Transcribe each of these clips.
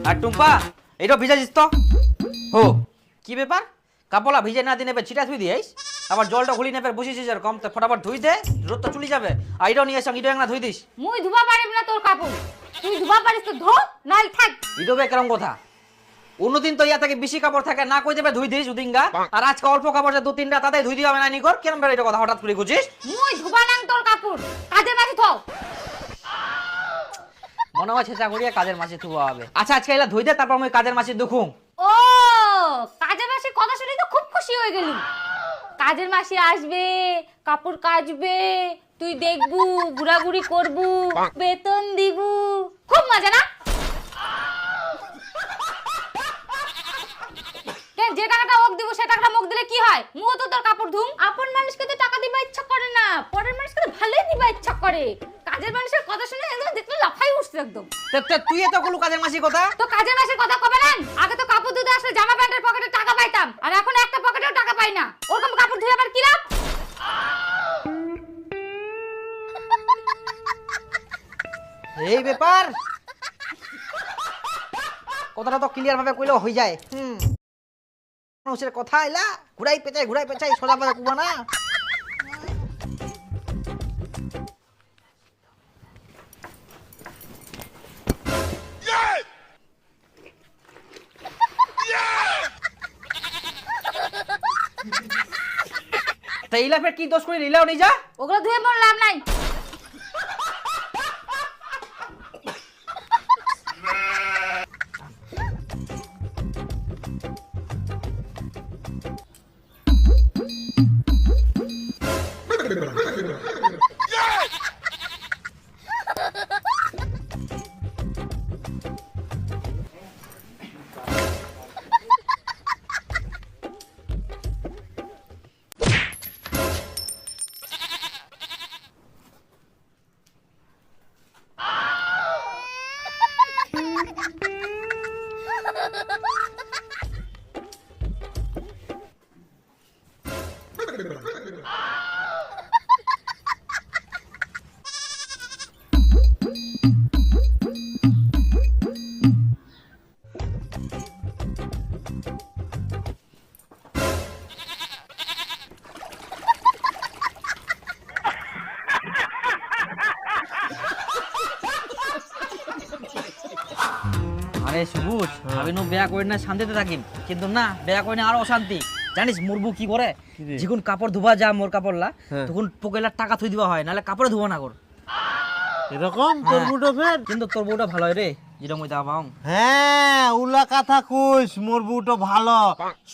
আর টুম্পা এইটা ভিজাছিস তো হো কি ব্যাপার কাপড়া ভিজে না দিনে ছিটা ধুই দিয়েস আবার জলটা খুলি নেবে বসেছিস আর কম তো ফটাফট ধুই দে রোদ তো চলে যাবে আর এটাও নিয়ে এসে এটাও একটা ধুই দিস মুই ধুবা পারিব না তোর কাপড় তুই ধুবা পারিস তো ধো নাল থাক ইদো বে কেরম কথা অন্যদিন তো ইয়া থেকে বেশি কাপড় থাকে না কই দেবে ধুই দিস উদিঙ্গা আর আজকে অল্প কাপড় যে 2-3টা তাতে ধুই দিবা না নি কর কেরম বের এটা কথা হঠাৎ করে বুঝিস মুই ধুবা নাং তোর কাপড় কাজে মাঝে থো মনে হয় ছেঁচা করিয়া কাজের মাসে থুবা হবে আচ্ছা আজকে এলা ধুই দে তারপর আমি কাজের মাসে দুখুম ও কাজের মাসির কথা শুনে তো খুব খুশি হয়ে গেলি কাজের মাসি আসবে কাপড় কাচবে তুই দেখবু ঘুরাঘুরি করবু বেতন দিবু খুব মজা না কেন যে টাকাটা ওক দিব সে টাকাটা মুখ দিলে কি হয় মুও তো তোর কাপড় ধুম আপন মানুষকে তো টাকা দিবা ইচ্ছা করে না পরের মানুষকে তো ভালোই দিবা ইচ্ছা করে কাজের মানুষের কথা শুনে একদম দেখলে লাফাই উঠছে একদম তুই এত গুলো কাজের মাসি কথা তো কাজের মাসের কথা কবে না আগে তো কাপড় ধুতে আসলে জামা প্যান্টের পকেটে টাকা পাইতাম আর এখন একটা পকেটেও টাকা পাই না ওরকম কাপড় ধুয়ে আবার কি লাভ এই ব্যাপার কথাটা তো ক্লিয়ার ভাবে কইলেও হই যায় মানুষের কথা এলা ঘুরাই পেঁচাই সোজা পাজা কুবা না তা ইলা ফের কি দোষ করে নিলাও নি যা ওগুলো ধুয়ে মোর লাভ নাই আরে সবুজ আমি নো বেয়া করি না শান্তিতে থাকিম কিন্তু না বেয়া করি না আরো অশান্তি জানিস মুরবু কি করে যখন কাপড় ধোবা যা মোর কাপড়লা তখন পকেলার টাকা থুই দিবা হয় নালে কাপড়ে ধোবা না কর এরকম তোর বুটো ফের কিন্তু তোর বউটা ভালো হয় রে যেটা মই দাবাং হ্যাঁ উলা কথা কইস মোর বুটো ভালো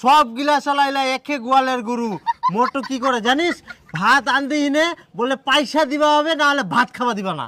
সব গিলা চালাইলা একে গোয়ালের গরু মোর তো কি করে জানিস ভাত আনতে হিনে বলে পয়সা দিবা হবে না হলে ভাত খাওয়া দিবা না